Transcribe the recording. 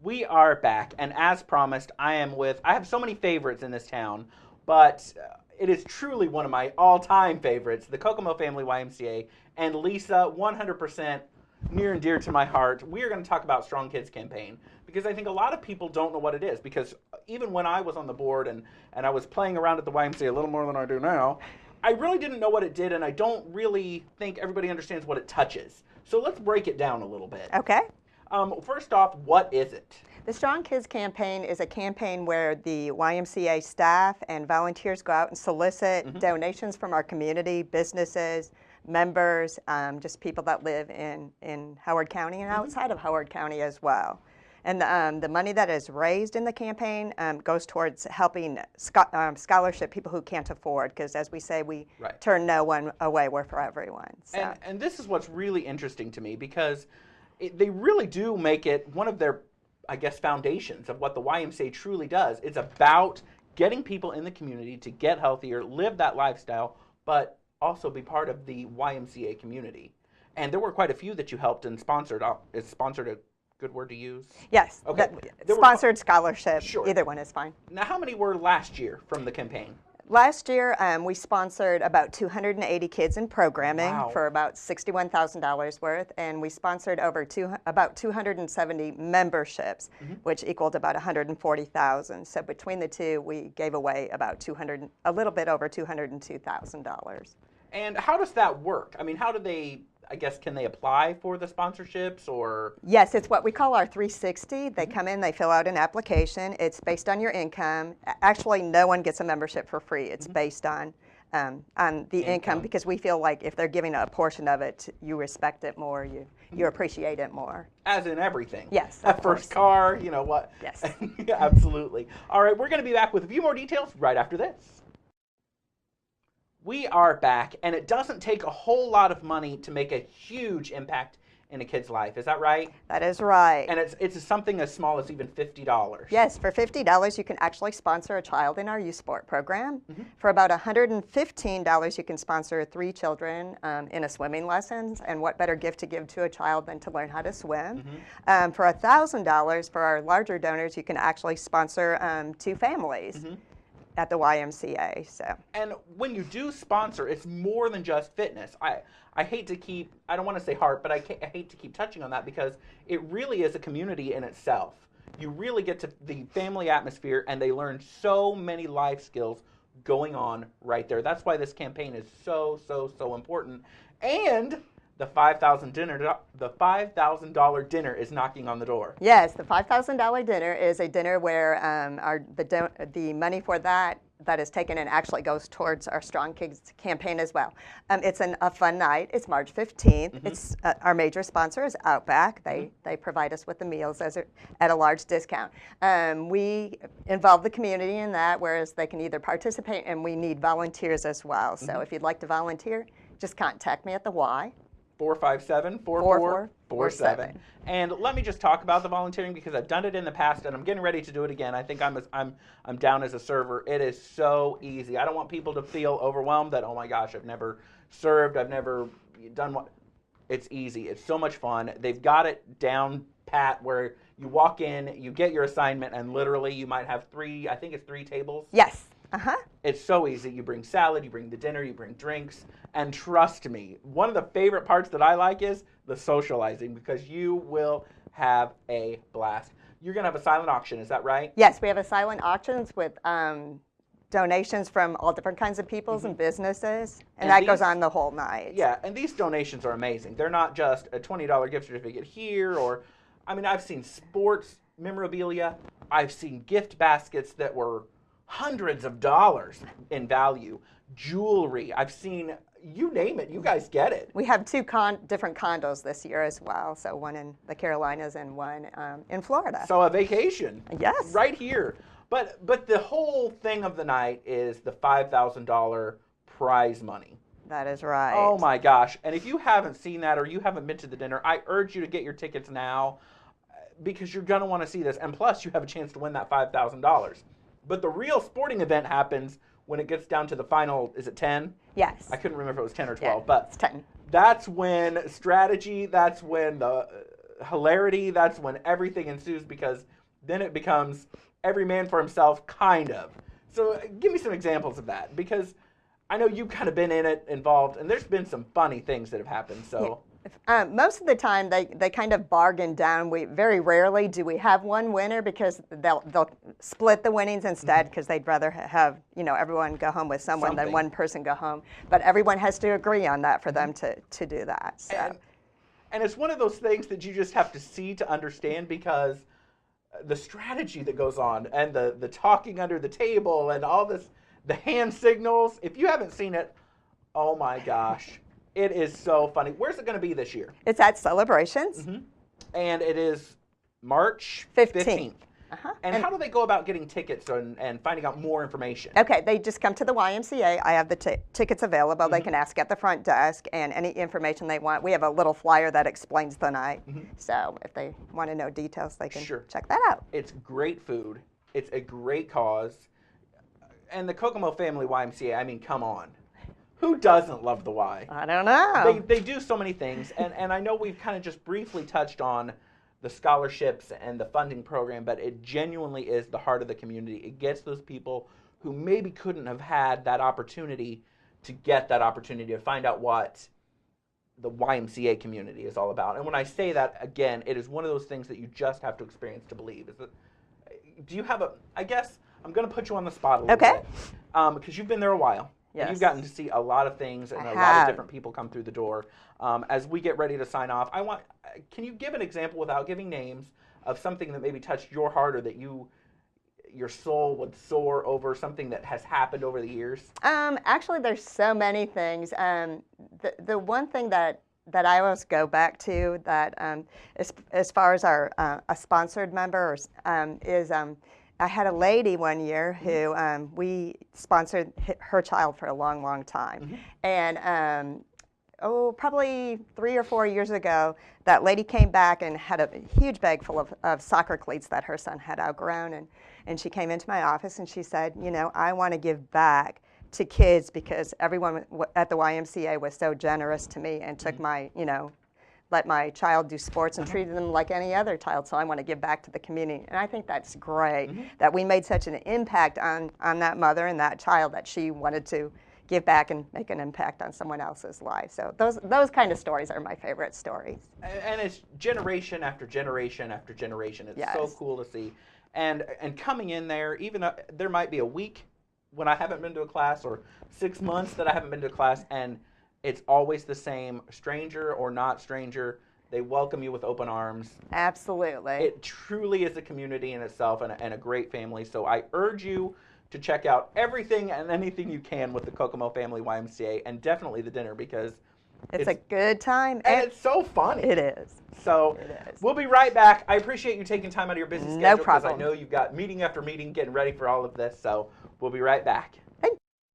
We are back, and as promised, I have so many favorites in this town, but it is truly one of my all time favorites, the Kokomo Family YMCA, and Lisa, 100% near and dear to my heart. We are going to talk about Strong Kids Campaign because I think a lot of people don't know what it is. Because even when I was on the board and I was playing around at the YMCA a little more than I do now, I really didn't know what it did, and I don't really think everybody understands what it touches. So let's break it down a little bit. Okay. First off, what is it? The Strong Kids Campaign is a campaign where the YMCA staff and volunteers go out and solicit donations from our community, businesses, members, just people that live in Howard County and outside of Howard County as well. And the money that is raised in the campaign goes towards helping scholarship people who can't afford, because as we say, we turn no one away, we're for everyone. So. And this is what's really interesting to me, because they really do make it one of their, I guess, foundations of what the YMCA truly does. It's about getting people in the community to get healthier, live that lifestyle, but also be part of the YMCA community. And there were quite a few that you helped and sponsored. Is sponsored a good word to use? Yes. Okay. Sponsored scholarship. Sure. Either one is fine. Now, how many were last year from the campaign? Last year, we sponsored about 280 kids in programming for about $61,000 worth, and we sponsored about 270 memberships, which equaled about 140,000. So between the two, we gave away about a little bit over $202,000. And how does that work? I mean, how do they? I guess, can they apply for the sponsorships or? Yes, it's what we call our 360. They come in, they fill out an application. It's based on your income. Actually, no one gets a membership for free. It's based on the income, because we feel like if they're giving a portion of it, you respect it more, you appreciate it more. As in everything. Yes. A first car, you know what? Yes. Yeah, absolutely. All right, we're going to be back with a few more details right after this. We are back, and it doesn't take a whole lot of money to make a huge impact in a kid's life. Is that right? That is right. And it's something as small as even $50. Yes, for $50 you can actually sponsor a child in our youth sport program. For about $115 you can sponsor 3 children in a swimming lessons, and what better gift to give to a child than to learn how to swim. For $1,000 for our larger donors you can actually sponsor 2 families. At the YMCA. And when you do sponsor, it's more than just fitness. I hate to keep, I don't want to say heart, but I hate to keep touching on that, because it really is a community in itself. You really get to the family atmosphere, and they learn so many life skills going on right there. That's why this campaign is so, so, so important. And the $5,000 dinner is knocking on the door. Yes, the $5,000 dinner is a dinner where the money for that is taken and actually goes towards our Strong Kids campaign as well. It's a fun night. It's March 15th. It's our major sponsor is Outback. They provide us with the meals at a large discount. We involve the community in that, whereas they can either participate, and we need volunteers as well. So if you'd like to volunteer, just contact me at the Y. 457-4447. And let me just talk about the volunteering, because I've done it in the past and I'm getting ready to do it again. I think I'm down as a server. It is so easy. I don't want people to feel overwhelmed that, oh my gosh, I've never served, I've never done what. It's easy. It's so much fun. They've got it down pat where you walk in, you get your assignment, and literally you might have 3 tables. Yes. It's so easy. You bring salad, you bring the dinner, you bring drinks, and trust me, one of the favorite parts that I like is the socializing, because you will have a blast. You're going to have a silent auction, is that right? Yes, we have a silent auctions with donations from all different kinds of peoples and businesses, and that goes on the whole night. Yeah, and these donations are amazing. They're not just a $20 gift certificate here, or, I mean, I've seen sports memorabilia, I've seen gift baskets that were hundreds of dollars in value, jewelry. I've seen, you name it, you guys get it. We have 2 different condos this year as well, so one in the Carolinas and one in Florida. So a vacation. Yes. Right here. But the whole thing of the night is the $5,000 prize money. That is right. Oh my gosh. And if you haven't seen that, or you haven't been to the dinner, I urge you to get your tickets now, because you're going to want to see this. And plus, you have a chance to win that $5,000. But the real sporting event happens when it gets down to the final, is it 10? Yes. I couldn't remember if it was 10 or 12, but it's 10. That's when strategy, that's when hilarity, that's when everything ensues, because then it becomes every man for himself, kind of. So give me some examples of that, because I know you've kind of been in it, involved, and there's been some funny things that have happened. So most of the time, they kind of bargain down. We very rarely do we have one winner, because they'll split the winnings instead, because they'd rather have everyone go home with someone than one person go home. But everyone has to agree on that for them to do that. So. And it's one of those things that you just have to see to understand, because the strategy that goes on, and the talking under the table, and all this, the hand signals. If you haven't seen it, oh my gosh, it is so funny. Where's it going to be this year? It's at Celebrations. And it is March 15th. And how do they go about getting tickets and finding out more information? Okay, they just come to the YMCA. I have the tickets available. They can ask at the front desk, and any information they want. We have a little flyer that explains the night. So if they want to know details, they can check that out. It's great food. It's a great cause. And the Kokomo Family YMCA, I mean, come on. Who doesn't love the Y? I don't know. They do so many things. And I know we've kind of just briefly touched on the scholarships and the funding program, but it genuinely is the heart of the community. It gets those people who maybe couldn't have had that opportunity to get that opportunity to find out what the YMCA community is all about. And when I say that, again, it is one of those things that you just have to experience to believe. Do you have I guess I'm going to put you on the spot a little bit. Because you've been there a while. Yes. And you've gotten to see a lot of things and a lot of different people come through the door. As we get ready to sign off, can you give an example, without giving names, of something that maybe touched your heart, or that your soul would soar over, something that has happened over the years? Actually, there's so many things. The one thing that I always go back to, that as far as our a sponsored member is I had a lady one year who we sponsored her child for a long, long time. And probably 3 or 4 years ago, that lady came back and had a huge bag full of soccer cleats that her son had outgrown. And she came into my office and she said, I want to give back to kids, because everyone at the YMCA was so generous to me and took my, let my child do sports and treated them like any other child. So I want to give back to the community. And I think that's great that we made such an impact on that mother and that child, that she wanted to give back and make an impact on someone else's life. So those kind of stories are my favorite stories. And it's generation after generation after generation. It's so cool to see. And coming in there, even there might be a week when I haven't been to a class, or 6 months that I haven't been to a class, and it's always the same, stranger or not stranger. They welcome you with open arms. Absolutely. It truly is a community in itself, and a great family. So I urge you to check out everything and anything you can with the Kokomo Family YMCA, and definitely the dinner, because it's a good time. And it's so funny. It is. So we'll be right back. I appreciate you taking time out of your busy schedule. No problem. Because I know you've got meeting after meeting getting ready for all of this. So we'll be right back.